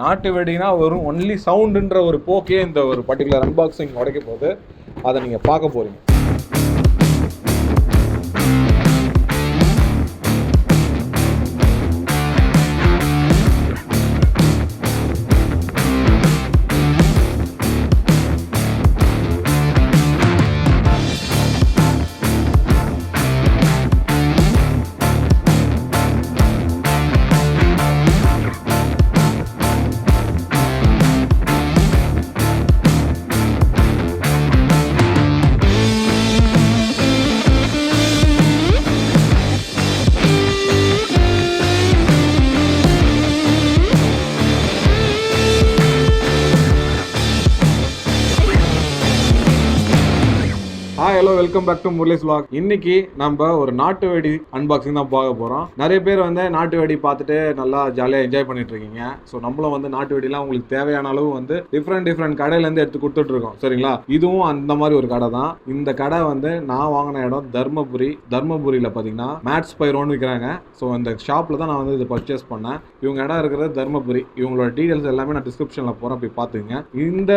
நாட்டு வெடினா வெறும் ஒன்லி சவுண்டுன்ற ஒரு போக்கே இந்த ஒரு பர்டிகுலர் அன்பாக்சிங் உடைக்க போகுது. அதை நீங்கள் பார்க்க போகிறீங்க. Hello, welcome back to Murali's vlog. இன்னைக்கு நம்ம ஒரு நாட்டு வெடி அன்பாக்சிங் தான் பார்க்க போகிறோம். நிறைய பேர் வந்து நாட்டு வெடி பார்த்துட்டு நல்லா ஜாலியாக என்ஜாய் பண்ணிட்டு இருக்கீங்க. ஸோ நம்மளும் வந்து நாட்டு வெடிலாம் உங்களுக்கு தேவையான அளவு வந்து டிஃப்ரெண்ட் கடையிலேருந்து எடுத்து கொடுத்துட்டு இருக்கோம். சரிங்களா? இதுவும் அந்த மாதிரி ஒரு கடை தான். இந்த கடை வந்து நான் வாங்கின இடம் தர்மபுரியில் பார்த்தீங்கன்னா மேட்ஸ் பைரோன்னு விற்கிறாங்க. ஸோ இந்த ஷாப்பில் தான் நான் வந்து இதை பர்ச்சேஸ் பண்ணேன். இவங்க இடம் இருக்கிறது தர்மபுரி. இவங்களோட டீடைல்ஸ் எல்லாமே நான் டிஸ்கிரிப்ஷனில் போகிறேன், போய் பார்த்துங்க. இந்த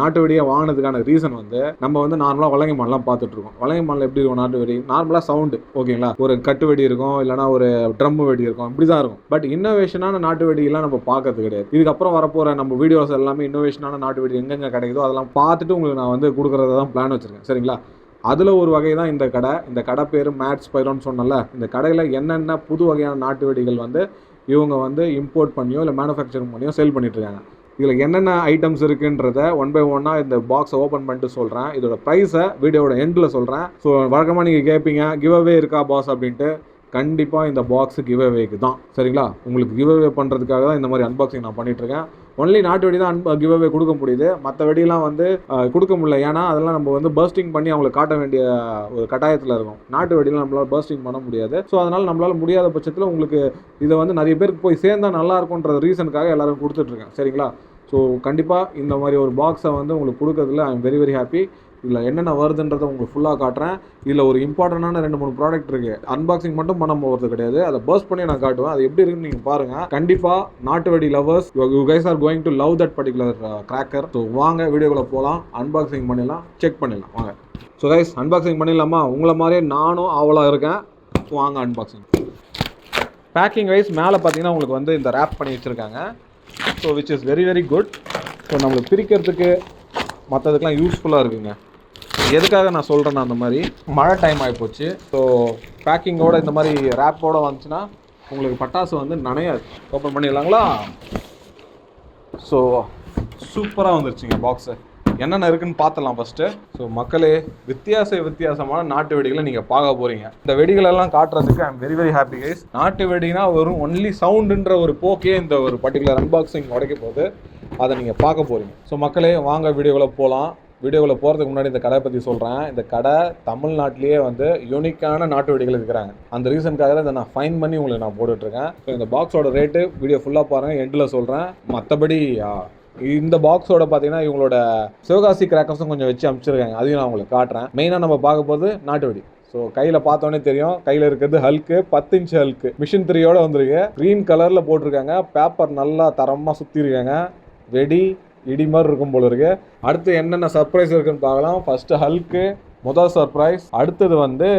நாட்டு வெடியை வாங்கினதுக்கான ரீசன் வந்து நம்ம வந்து நார்மலாக வழங்கமானலாம் பார்த்துட்டு இருக்கோம். வளையமானில் எப்படி இருக்கும் நாட்டு வெடி? நார்மலாக சவுண்டு, ஓகேங்களா? ஒரு கட்டு வெடி இருக்கும், இல்லைனா ஒரு ட்ரம் வெடி இருக்கும், இப்படி தான் இருக்கும். பட் இன்னோவேஷனான நாட்டு வெடியெல்லாம் நம்ம பார்க்கறது கிடையாது. இதுக்கப்புறம் வரப்போகிற நம்ம வீடியோஸ் எல்லாமே இன்னோவேஷனான நாட்டு வெடி எங்கெங்க கிடைக்குதோ அதெல்லாம் பார்த்துட்டு உங்களுக்கு நான் வந்து கொடுக்குறத தான் பிளான் வச்சுருக்கேன். சரிங்களா? அதில் ஒரு வகை தான் இந்த கடை. இந்த கடை பேர் மேட்ஸ் பைரோன்னு சொன்னல. இந்த கடையில் என்னென்ன புது வகையான நாட்டு வெடிகள் வந்து இவங்க வந்து இம்போர்ட் பண்ணியோ இல்லை மேனுஃபேக்சரிங் பண்ணியோ சேல் பண்ணிட்டுருக்காங்க. இதில் என்னென்ன ஐட்டம்ஸ் இருக்குன்றத ஒன் பை ஒன்னாக இந்த பாக்ஸை ஓப்பன் பண்ணிட்டு சொல்கிறேன். இதோட ப்ரைஸை வீடியோட எண்டில் சொல்கிறேன். ஸோ வழக்கமாக நீங்கள் கேட்பீங்க, கிவ் அவே இருக்கா பாஸ் அப்படின்ட்டு. கண்டிப்பாக இந்த பாக்ஸு கிவ் அவேக்கு தான். சரிங்களா? உங்களுக்கு கிவ் அவே பண்ணுறதுக்காக தான் இந்த மாதிரி அன்பாக்சிங் நான் பண்ணிகிட்ருக்கேன். ஒன்லி நாட்டு வெடி தான் கிவ் அவே கொடுக்க முடியுது. மற்ற வெடியெலாம் வந்து கொடுக்க முடியல. ஏன்னா அதெல்லாம் நம்ம வந்து பர்ஸ்டிங் பண்ணி அவங்களுக்கு காட்ட வேண்டிய ஒரு கட்டாயத்தில் இருக்கும். நாட்டு வெடியெலாம் நம்மளால் பர்ஸ்டிங் பண்ண முடியாது. ஸோ அதனால் நம்மளால் முடியாத பட்சத்தில் உங்களுக்கு இதை வந்து நிறைய பேருக்கு போய் சேர்ந்தால் நல்லா இருக்கும்ன்ற ரீசனுக்காக எல்லாரும் கொடுத்துட்ருக்கேன். சரிங்களா? ஸோ கண்டிப்பாக இந்த மாதிரி ஒரு பாக்ஸை வந்து உங்களுக்கு கொடுக்கறதுல ஐ எம் வெரி ஹாப்பி. இதில் என்னென்ன வருதுன்றதை உங்களுக்கு ஃபுல்லாக காட்டுறேன். இதில் ஒரு இம்பார்ட்டண்டான 2-3 ப்ராடக்ட் இருக்குது. அன்பாக்சிங் மட்டும் பண்ண போகிறது கிடையாது, அதை பர்ஸ்ட் பண்ணி நான் காட்டுவேன். அது எப்படி இருக்குன்னு நீங்கள் பாருங்கள். கண்டிப்பாக நாட்டு வெடி lovers, you guys are going to love that particular cracker. So வாங்க வீடியோக்குள்ளே போகலாம், அன்பாக்சிங் பண்ணிடலாம், செக் பண்ணிடலாம். வாங்க. ஸோ கைஸ், அன்பாக்சிங் பண்ணிடலாமா? உங்களை மாதிரியே நானும் ஆவலாக இருக்கேன். வாங்க அன்பாக்சிங். பேக்கிங் வைஸ் மேலே பார்த்தீங்கன்னா உங்களுக்கு வந்து இந்த ரேப் பண்ணி வச்சுருக்காங்க. So which is very good. So நம்மளுக்கு பிரிக்கிறதுக்கு மற்றதுக்கெலாம் யூஸ்ஃபுல்லாக இருக்குங்க. எதுக்காக நான் சொல்கிறேன்னா, அந்த மாதிரி மழை டைம் ஆகிப்போச்சு. ஸோ பேக்கிங்கோடு இந்த மாதிரி ரேப்போடு வந்துச்சுன்னா உங்களுக்கு பட்டாசு வந்து நனையாது. ஓப்பன் பண்ணிடலாங்களா? ஸோ சூப்பராக வந்துருச்சுங்க பாக்ஸு. என்னென்ன இருக்குன்னு பார்த்துலாம் ஃபஸ்ட்டு. ஸோ மக்களே, வித்தியாசமான நாட்டு வெடிகளை நீங்கள் பார்க்க போகிறீங்க. இந்த வெடிகளெல்லாம் காட்டுறதுக்கு I am very happy guys. நாட்டு வெடினா வெறும் ஒன்லி சவுண்டுன்ற ஒரு போக்கே இந்த ஒரு பர்டிகுலர் அன்பாக்சிங் உடைக்க போகுது. அதை நீங்கள் பார்க்க போகிறீங்க. ஸோ மக்களே, வாங்க வீடியோக்குள்ளே போகலாம். வீடியோவில் போகிறதுக்கு முன்னாடி இந்த கடை பற்றி சொல்கிறேன். இந்த கடை தமிழ்நாட்டிலேயே வந்து யூனிக்கான நாட்டு வெடிகள் இருக்கிறாங்க. அந்த ரீசனுக்காக தான் இதை நான் ஃபைன் பண்ணி உங்களுக்கு நான் போட்டுட்ருக்கேன். ஸோ இந்த பாக்ஸோட ரேட்டு வீடியோ ஃபுல்லாக பாருங்கள், எண்டில் சொல்கிறேன். மற்றபடி இந்த பாக்ஸோட பார்த்தீங்கன்னா இவங்களோட சிவகாசி கிராக்கர்ஸும் கொஞ்சம் வச்சு அனுப்பிச்சிருக்காங்க. அதையும் நான் உங்களுக்கு காட்டுறேன். மெயினாக நம்ம பார்க்க போகிறது நாட்டு வெடி. ஸோ கையில் பார்த்தோன்னே தெரியும், கையில் இருக்கிறது ஹல்க்கு, 10 இன்ச் ஹல்க்கு மிஷின் 3யோட வந்துருக்கு. க்ரீன் கலரில் போட்டிருக்காங்க. பேப்பர் நல்லா தரமாக சுற்றிருக்காங்க. வெடி இடி மாதிரி இருக்கும் போல இருக்கு. அடுத்து என்னென்ன சர்ப்ரைஸ் இருக்குன்னு பார்க்கலாம். ஃபர்ஸ்ட்டு ஹல்க்கு முதல் சர்ப்ரைஸ். அடுத்தது வந்து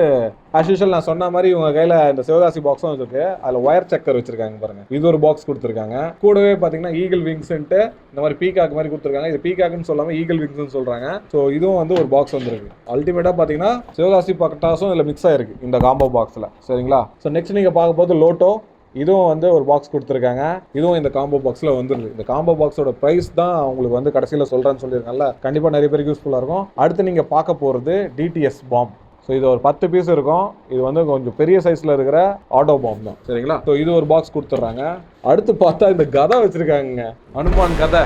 ஆஸ் யூஷுவல் நான் சொன்ன மாதிரி இவங்க கையில் இந்த சிவகாசி பாக்ஸும் வச்சுருக்கு. அதில் ஒயர் சக்கர் வச்சிருக்காங்க பாருங்க. இது ஒரு பாக்ஸ் கொடுத்துருக்காங்க. கூடவே பார்த்தீங்கன்னா ஈகிள் விங்ஸ்ன்ட்டு இந்த மாதிரி பீகாக் மாதிரி கொடுத்துருக்காங்க. இது பீகாக்னு சொல்லாமல் ஈகிள் விங்ஸ்னு சொல்கிறாங்க. ஸோ இதுவும் வந்து ஒரு பாக்ஸ் வந்துருக்கு. அல்டிமேட்டாக பார்த்தீங்கன்னா சிவகாசி பட்டாசும் இதில் மிக்ஸ் ஆகிருக்கு இந்த காம்போ பாக்ஸில். சரிங்களா? ஸோ நெக்ஸ்ட் நீங்கள் பார்க்க போது லோட்டோ. இதுவும் வந்து ஒரு பாக்ஸ் கொடுத்துருக்காங்க. இதுவும் இந்த காம்போ பாக்ஸில் வந்துருக்கு. இந்த காம்போ பாக்ஸோட ப்ரைஸ் தான் உங்களுக்கு வந்து கடைசியில் சொல்கிறேன்னு சொல்லியிருக்காங்கல்ல. கண்டிப்பாக நிறைய பேருக்கு யூஸ்ஃபுல்லாக இருக்கும். அடுத்து நீங்கள் பார்க்க போகிறது டிடிஎஸ் பாம். ஸோ இது ஒரு 10 பீஸ் இருக்கும். இது வந்து கொஞ்சம் பெரிய சைஸில் இருக்கிற ஆட்டோ பாம் தான். சரிங்களா? ஸோ இது ஒரு பாக்ஸ் கொடுத்துட்றாங்க. அடுத்து பார்த்தா இந்த கதை வச்சுருக்காங்க, ஹனுமான் கதை.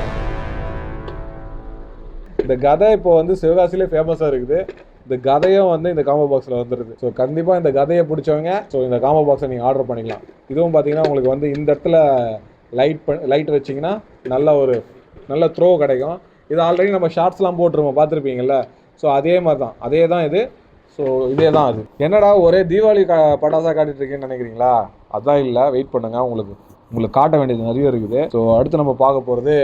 இந்த கதை இப்போ வந்து சிவகாசியிலே ஃபேமஸாக இருக்குது. இந்த கதையும் வந்து இந்த காம்போ பாக்ஸில் வந்துடுது. ஸோ கண்டிப்பாக இந்த கதையை பிடிச்சவங்க ஸோ இந்த காம்போ பாக்ஸை நீங்கள் ஆர்டர் பண்ணிக்கலாம். இதுவும் பார்த்தீங்கன்னா உங்களுக்கு வந்து இந்த இடத்துல லைட் வச்சிங்கன்னா நல்ல த்ரோ கிடைக்கும். இது ஆல்ரெடி நம்ம ஷார்ட்ஸ்லாம் போட்டுருவோம், பார்த்துருப்பீங்கள்ல. ஸோ அதே தான் இது. ஸோ இதே தான் அது. என்னடா ஒரே தீபாவளி பட்டாசா காட்டிட்டு இருக்கேன்னு நினைக்கிறீங்களா? அதான் இல்லை, வெயிட் பண்ணுங்கள், உங்களுக்கு உங்களுக்கு காட்ட வேண்டியது நிறைய இருக்குது. ஸோ அடுத்து நம்ம பார்க்க போகிறது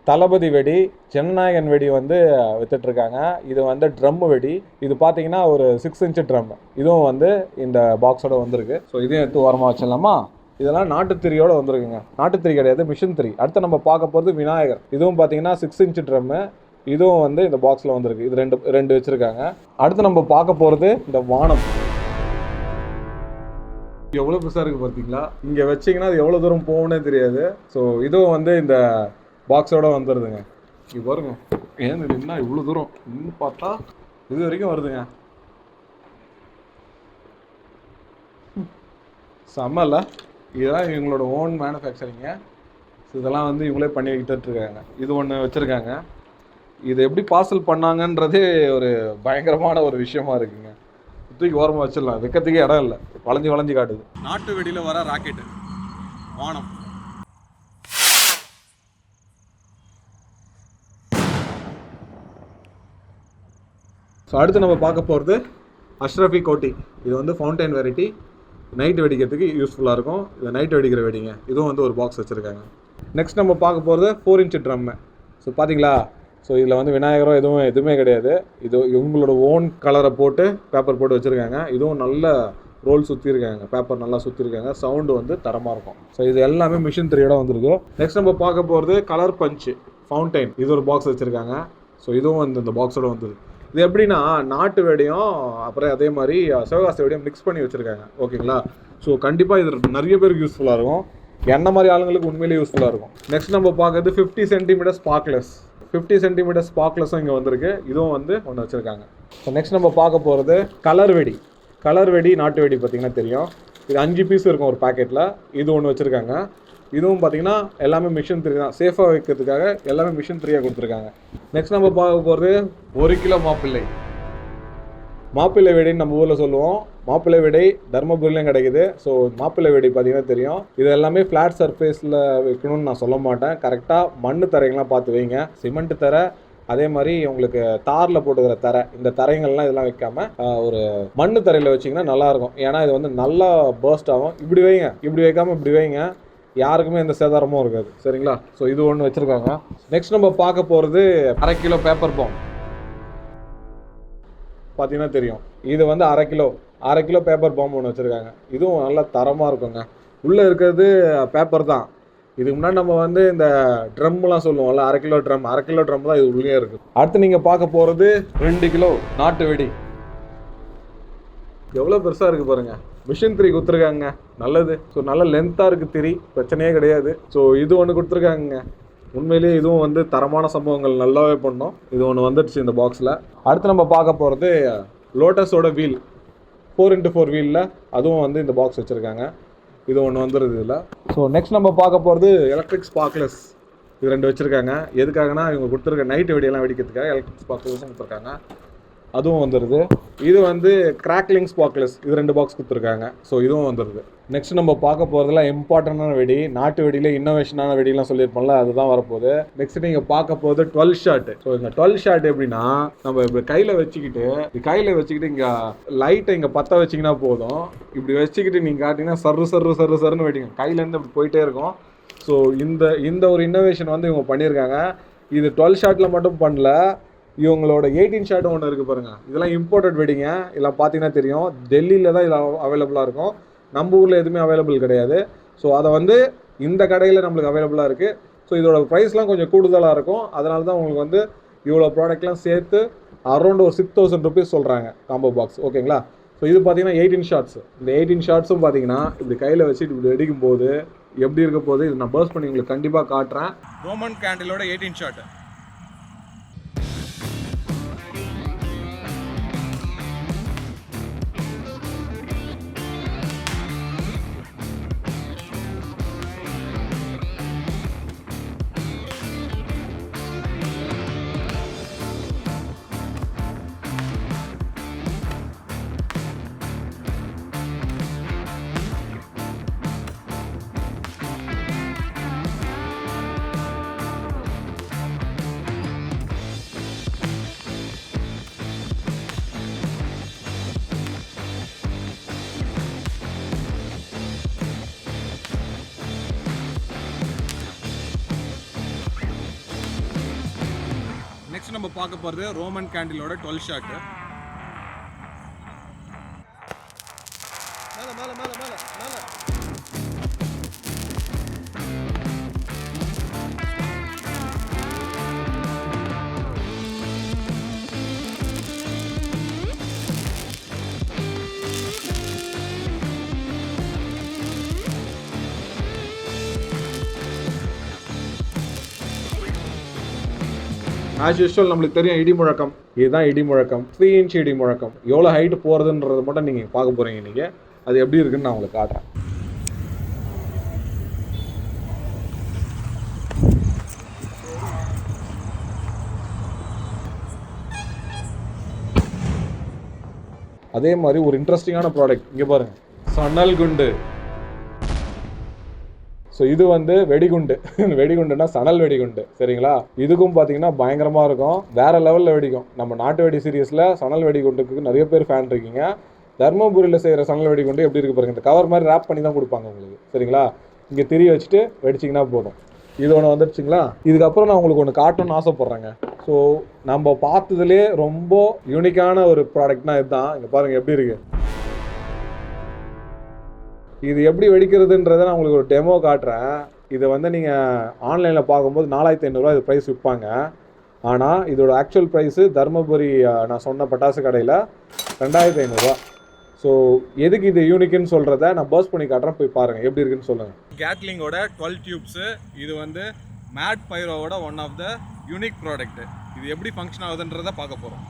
தளபதி வெடி, ஜனநாயகன் வெடி வந்து வித்துட்ருக்காங்க. இது வந்து ட்ரம் வெடி. இது பார்த்தீங்கன்னா ஒரு 6 இன்ச் ட்ரம். இதுவும் வந்து இந்த பாக்ஸோட வந்திருக்கு. ஸோ இதையும் எடுத்து ஓரமாக வச்சிடலாமா? இதெல்லாம் நாட்டுத்திரியோட வந்திருக்குங்க. நாட்டுத்திரி கிடையாது, மிஷின் திரி. அடுத்து நம்ம பார்க்க போகிறது விநாயகர். இதுவும் பார்த்தீங்கன்னா 6 இன்ச் ட்ரம்மு. இதுவும் வந்து இந்த பாக்ஸில் வந்திருக்கு. இது ரெண்டு வச்சுருக்காங்க. அடுத்து நம்ம பார்க்க போகிறது இந்த வானம். எவ்வளோ பெருசாக இருக்குது பார்த்தீங்களா? இங்கே வச்சிங்கன்னா அது எவ்வளோ தூரம் போகணுன்னே தெரியாது. ஸோ இதுவும் வந்து இந்த பாக்ஸோட வந்துடுதுங்க. இது பாருங்க, ஏன் என்ன இவ்வளோ தூரம் இன்னும் பார்த்தா இது வரைக்கும் வருதுங்க. செம்மல்ல. இதெல்லாம் இவங்களோட ஓன் மேனுஃபேக்சரிங்க. ஸோ இதெல்லாம் வந்து இவங்களே பண்ணிக்கிட்டு இருக்காங்க. இது ஒன்று வச்சுருக்காங்க. இது எப்படி பார்சல் பண்ணாங்கன்றதே ஒரு பயங்கரமான ஒரு விஷயமா இருக்குங்க. தூக்கி ஓரமாக வச்சிடலாம், வைக்கிறதுக்கே இடம் இல்லை, வளைஞ்சு காட்டுது. நாட்டு வெடியில் வர ராக்கெட்டு வானம். ஸோ அடுத்து நம்ம பார்க்க போகிறது அஷ்ரஃபி கோட்டி. இது வந்து ஃபவுண்டைன் வெரைட்டி. நைட் வெடிக்கிறதுக்கு யூஸ்ஃபுல்லாக இருக்கும். இது நைட் வெடிக்கிற வெடிங்க. இதுவும் வந்து ஒரு பாக்ஸ் வச்சுருக்காங்க. நெக்ஸ்ட் நம்ம பார்க்க போகிறது 4 இன்ச் ட்ரம்மு. ஸோ பார்த்தீங்களா? ஸோ இதில் வந்து விநாயகரோ எதுவுமே கிடையாது. இது இவங்களோட ஓன் கலரை போட்டு பேப்பர் போட்டு வச்சுருக்காங்க. இதுவும் நல்ல ரோல் சுற்றிருக்காங்க, பேப்பர் நல்லா சுற்றிருக்காங்க. சவுண்டு வந்து தரமாக இருக்கும். ஸோ இது எல்லாமே மிஷின் திரியோட வந்திருக்கு. நெக்ஸ்ட் நம்ம பார்க்க போகிறது கலர் பஞ்சு ஃபவுண்டைன். இது ஒரு பாக்ஸ் வச்சுருக்காங்க. ஸோ இதுவும் வந்து இந்த பாக்ஸோட வந்தது. இது எப்படின்னா நாட்டு வெடியும் அப்புறம் அதே மாதிரி சிவகாசி வெடியும் மிக்ஸ் பண்ணி வச்சுருக்காங்க. ஓகேங்களா? ஸோ கண்டிப்பாக இது நிறைய பேருக்கு யூஸ்ஃபுல்லாக இருக்கும். என்ன மாதிரி ஆளுங்களுக்கு உண்மையிலேயே யூஸ்ஃபுல்லாக இருக்கும். நெக்ஸ்ட் நம்ம பார்க்குறது 50 சென்டிமீட்டர் ஸ்பார்க்லெஸ். 50 சென்டிமீட்டர் ஸ்பார்க்லெஸும் இங்கே வந்திருக்கு. இதுவும் வந்து ஒன்று வச்சுருக்காங்க. ஸோ நெக்ஸ்ட் நம்ம பார்க்க போகிறது கலர் வெடி. கலர் வெடி நாட்டு வெடி பார்த்திங்கன்னா தெரியும். இது 5 பீஸ் இருக்கும் ஒரு பேக்கெட்டில். இது ஒன்று வச்சுருக்காங்க. இதுவும் பார்த்தீங்கன்னா எல்லாமே மிஷின் திரி தான். சேஃபாக வைக்கிறதுக்காக எல்லாமே மிஷின் திரியாக கொடுத்துருக்காங்க. நெக்ஸ்ட் நம்ம பார்க்க போகிறது 1 கிலோ மாப்பிள்ளை. மாப்பிள்ளை வெடின்னு நம்ம ஊரில் சொல்லுவோம். மாப்பிள்ளை வெடி தர்மபுரிலையும் கிடைக்குது. ஸோ மாப்பிள்ளை வெடி பார்த்தீங்கன்னா தெரியும். இது எல்லாமே ஃப்ளாட் சர்ஃபேஸில் வைக்கணும்னு நான் சொல்ல மாட்டேன். கரெக்டாக மண் தரைங்கள்லாம் பார்த்து வைங்க. சிமெண்ட் தரை, அதே மாதிரி உங்களுக்கு தாரில் போட்டுக்கிற தரை, இந்த தரைங்கள்லாம் இதெல்லாம் வைக்காமல் ஒரு மண் தரையில் வச்சிங்கன்னா நல்லாயிருக்கும். ஏன்னா இது வந்து நல்லா பர்ஸ்ட் ஆகும். இப்படி வைங்க, இப்படி வைக்காமல் இப்படி வைங்க, யாருக்குமே எந்த சேதாரமும் இருக்காது. சரிங்களா? ஸோ இது ஒன்று வச்சுருக்காங்க. நெக்ஸ்ட் நம்ம பார்க்க போகிறது 1/2 கிலோ பேப்பர் பாம். பார்த்தீங்கன்னா தெரியும். இது வந்து 1/2 கிலோ பேப்பர் பாம் ஒன்று வச்சுருக்காங்க. இதுவும் நல்லா தரமாக இருக்குங்க. உள்ளே இருக்கிறது பேப்பர் தான். இதுக்கு முன்னாடி நம்ம வந்து இந்த ட்ரம்லாம் சொல்லுவோம்ல, 1/2 கிலோ ட்ரம் தான் இது உள்ளே இருக்குது. அடுத்து நீங்கள் பார்க்க போகிறது 2 கிலோ நாட்டு வெடி. எவ்வளோ பெருசாக இருக்குது பாருங்கள். மிஷின் திரி கொடுத்துருக்காங்க, நல்லது. ஸோ நல்ல லென்த்தாக இருக்குது திரி, பிரச்சனையே கிடையாது. ஸோ இது ஒன்று கொடுத்துருக்காங்க. உண்மையிலேயே இதுவும் வந்து தரமான சம்பவங்கள் நல்லாவே பண்ணோம். இது ஒன்று வந்துடுச்சு இந்த பாக்ஸில். அடுத்து நம்ம பார்க்க போகிறது லோட்டஸோட வீல், 4x4 வீலில். அதுவும் வந்து இந்த பாக்ஸ் வச்சுருக்காங்க. இது ஒன்று வந்துடுது இதில். ஸோ நெக்ஸ்ட் நம்ம பார்க்க போகிறது எலக்ட்ரிக் ஸ்பார்க்லெஸ். இது 2 வச்சுருக்காங்க. எதுக்காகனா இவங்க கொடுத்துருக்க நைட்டு வெடியெல்லாம் வெடிக்கிறதுக்காக எலக்ட்ரிக் ஸ்பார்க்லெஸும் கொடுத்துருக்காங்க. அதுவும் வந்துடுது. இது வந்து கிராக்லிங் ஸ்பார்க்லெஸ். இது 2 பாக்ஸ் கொடுத்துருக்காங்க. ஸோ இதுவும் வந்துடுது. நெக்ஸ்ட் நம்ம பார்க்க போகிறதுலாம் இம்பார்ட்டண்டான வெடி. நாட்டு வெடியில் இன்னோவேஷனான வெடிலாம் சொல்லியிருப்போம்ல, அதுதான் வரப்போகுது. நெக்ஸ்ட் நீங்கள் பார்க்க போகிறது 12 ஷாட். ஸோ இந்த 12 ஷாட் எப்படின்னா, நம்ம இப்படி கையில் வச்சுக்கிட்டு இங்கே லைட்டை இங்கே பற்ற வச்சிங்கன்னா போதும். இப்படி வச்சுக்கிட்டு நீங்கள் காட்டிங்கன்னா சருன்னு வெடிங்க. கையிலேருந்து இப்படி போயிட்டே இருக்கும். ஸோ இந்த ஒரு இன்னோவேஷன் வந்து இவங்க பண்ணியிருக்காங்க. இது 12 ஷாட்டில் மட்டும் பண்ணல, இவங்களோட 18 ஷாட் ஒன்று இருக்குது பாருங்கள். இதெல்லாம் இம்போர்ட்டட் வெடிங்க. இதெல்லாம் பார்த்தீங்கன்னா தெரியும். டெல்லியில் தான் இதெல்லாம் அவைலபிளாக இருக்கும். நம்ம ஊரில் எதுவுமே அவைலபிள் கிடையாது. ஸோ அதை வந்து இந்த கடையில் நம்மளுக்கு அவைலபிளாக இருக்குது. ஸோ இதோட ப்ரைஸ்லாம் கொஞ்சம் கூடுதலாக இருக்கும். அதனால தான் உங்களுக்கு வந்து இவ்வளோ ப்ராடக்ட்லாம் சேர்த்து அரௌண்ட் ஒரு 6000 ருபீஸ் சொல்கிறாங்க காம்போ பாக்ஸ். ஓகேங்களா? ஸோ இது பார்த்தீங்கன்னா 18 ஷாட்ஸ். இந்த 18 ஷாட்ஸும் பார்த்தீங்கன்னா இப்படி கையில் வச்சுட்டு இப்படி வெடிக்கும் போது எப்படி இருக்க போது இது நான் பர்ஸ்ட் பண்ணி உங்களுக்கு கண்டிப்பாக காட்டுறேன். Roman கேண்டிலோட 18 shot. ஃபர்ஸ்ட் நம்ம பார்க்க போகிறது ரோமன் கேண்டிலோட 12 ஷாட். ஆஸ் யூஸ்வல் நம்மளுக்கு தெரியும் இடி முழக்கம், இதுதான் இடி முழக்கம். 3 இன்ச் இடி முழக்கம். எவ்வளோ ஹைட்டு போகிறதுன்றது மட்டும் நீங்கள் பார்க்க போகிறீங்க. நீங்கள் அது எப்படி இருக்குன்னு நான் உங்களுக்கு காட்டுறேன். அதே மாதிரி ஒரு இன்ட்ரெஸ்டிங்கான ப்ராடக்ட் இங்கே பாருங்கள், சணல் குண்டு. ஸோ இது வந்து வெடிகுண்டு. வெடிகுண்டுனா சணல் வெடிகுண்டு, சரிங்களா? இதுக்கும் பார்த்தீங்கன்னா பயங்கரமாக இருக்கும், வேறு லெவலில் வெடிக்கும். நம்ம நாட்டு வெடி சீரியஸில் சணல் வெடிகுண்டுக்கு நிறைய பேர் ஃபேன் இருக்கீங்க. தர்மபுரியில் செய்கிற சணல் வெடிகுண்டு எப்படி இருக்கு பாருங்க. இந்த கவர் மாதிரி ரேப் பண்ணி தான் கொடுப்பாங்க உங்களுக்கு, சரிங்களா? இங்கே திரி வச்சுட்டு வெடிச்சிங்கன்னா போதும். இது ஒன்று வந்துடுச்சுங்களா? இதுக்கப்புறம் நான் உங்களுக்கு ஒன்று காட்டணும்னு ஆசைப்பட்றேங்க. ஸோ நம்ம பார்த்ததுலே ரொம்ப யூனிக்கான ஒரு ப்ராடக்ட்னா இதுதான். இங்கே பாருங்கள் எப்படி இருக்குது. இது எப்படி வெடிக்கிறதுன்றதை நான் உங்களுக்கு ஒரு டெமோ காட்டுறேன். இதை வந்து நீங்கள் ஆன்லைனில் பார்க்கும்போது 4500 இது ப்ரைஸ் விற்பாங்க. ஆனால் இதோட ஆக்சுவல் ப்ரைஸு தர்மபுரி நான் சொன்ன பட்டாசு கடையில் 2500. ஸோ எதுக்கு இது யூனிக்குன்னு சொல்கிறத நான் பர்ஸ்ட் பண்ணி காட்டுறேன், போய் பாருங்கள் எப்படி இருக்குன்னு சொல்லுங்கள். கேட்லிங்கோட 12 டியூப்ஸு. இது வந்து மேட் பைரோவோட one of the unique product. இது எப்படி ஃபங்க்ஷன் ஆகுதுன்றதை பார்க்க போகிறோம்.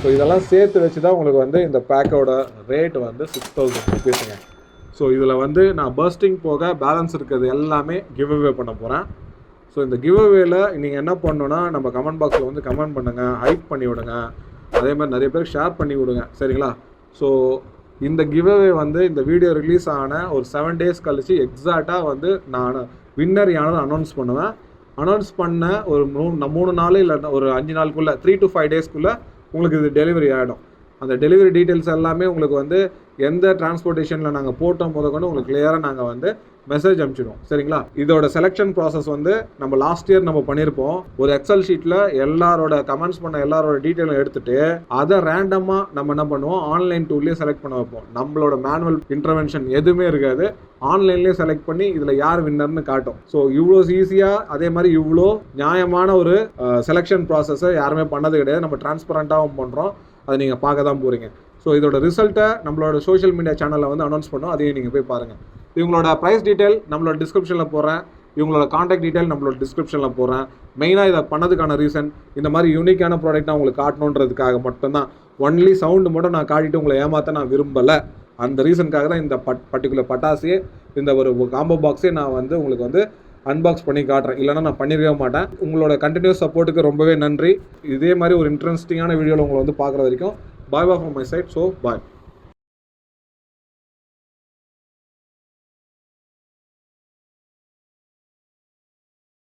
ஸோ இதெல்லாம் சேர்த்து வச்சு தான் உங்களுக்கு வந்து இந்த பேக்கோட ரேட் வந்து 6000 ருபீஸுங்க. ஸோ இதில் வந்து நான் பர்ஸ்டிங் போக பேலன்ஸ் இருக்கிறது எல்லாமே கிவ் அவே பண்ண போகிறேன். ஸோ இந்த கிவ் அவேல நீங்கள் என்ன பண்ணணுன்னா, நம்ம கமெண்ட் பாக்ஸில் வந்து கமெண்ட் பண்ணுங்கள், ஹைப் பண்ணி விடுங்க, அதே மாதிரி நிறைய பேர் ஷேர் பண்ணி விடுங்க, சரிங்களா? ஸோ இந்த கிவ் அவே வந்து இந்த வீடியோ ரிலீஸ் ஆன ஒரு 7 days கழிச்சு எக்ஸாக்டாக வந்து நான் வின்னர் யானதை அனௌன்ஸ் பண்ணுவேன். அனௌன்ஸ் பண்ண ஒரு 3 நாள் இல்லை ஒரு 5 நாளுக்குள்ளே 3 to 5 daysக்குள்ளே உங்களுக்கு இது டெலிவரி ஆகிடும். அந்த டெலிவரி டீட்டெயில்ஸ் எல்லாமே உங்களுக்கு வந்து எந்த டிரான்ஸ்போர்ட்டேஷனில் நாங்கள் போட்டோம் முதற்கொண்டு உங்களுக்கு கிளியராக நாங்கள் வந்து மெசேஜ் அனுப்பிச்சிடுவோம், சரிங்களா? இதோட செலெக்ஷன் ப்ராசஸ் வந்து நம்ம லாஸ்ட் இயர் நம்ம பண்ணியிருப்போம். ஒரு எக்ஸல் ஷீட்டில் எல்லாரோட கமெண்ட்ஸ் பண்ண எல்லாரோட டீட்டெயிலும் எடுத்துட்டு அதை ரேண்டமாக நம்ம என்ன பண்ணுவோம், ஆன்லைன் டூல்லேயே செலக்ட் பண்ண வைப்போம். நம்மளோட மேனுவல் இன்டர்வென்ஷன் எதுவுமே இருக்காது, ஆன்லைன்லேயே செலக்ட் பண்ணி இதில் யார் வின்னர்னு காட்டும். ஸோ இவ்வளோ ஈஸியாக, அதே மாதிரி இவ்வளோ நியாயமான ஒரு செலெக்ஷன் ப்ராசஸை யாருமே பண்ணது கிடையாது. நம்ம டிரான்ஸ்பரண்ட்டாகவும் பண்ணுறோம், அதை நீங்கள் பார்க்க தான் போகிறீங்க. ஸோ இதோட ரிசல்ட்டை நம்மளோட சோஷியல் மீடியா சேனலில் வந்து அனௌன்ஸ் பண்ணோம், அதையும் நீங்கள் போய் பாருங்கள். இவங்களோட ப்ரைஸ் டீட்டெயில் நம்மளோட டிஸ்கிரிப்ஷனில் போடுறேன், இவங்களோட காண்டாக்ட் டீட்டெயில் நம்மளோட டிஸ்கிரிப்ஷனில் போடுறேன். மெயினாக இதை பண்ணதுக்கான ரீசன் இந்த மாதிரி யூனிக்கான ப்ராடக்ட் நான் உங்களுக்கு காட்டணுன்றதுக்காக மட்டும்தான். ஒன்லி சவுண்டு மட்டும் நான் காட்டிட்டு உங்களை ஏமாற்ற நான் விரும்பலை. அந்த ரீசனுக்காக தான் இந்த பர்டிகுலர் பட்டாசையே, இந்த ஒரு காம்போ பாக்ஸே நான் வந்து உங்களுக்கு வந்து அன்பாக்ஸ் பண்ணி காட்டுறேன். இல்லைனா நான் பண்ணிருக்கவே மாட்டேன். உங்களோட கண்டினியூஸ் சப்போர்ட்டுக்கு ரொம்பவே நன்றி. இதே மாதிரி ஒரு இன்ட்ரெஸ்டிங்கான வீடியோவில் உங்களை வந்து பார்க்குற வரைக்கும் bye from my side. So bye.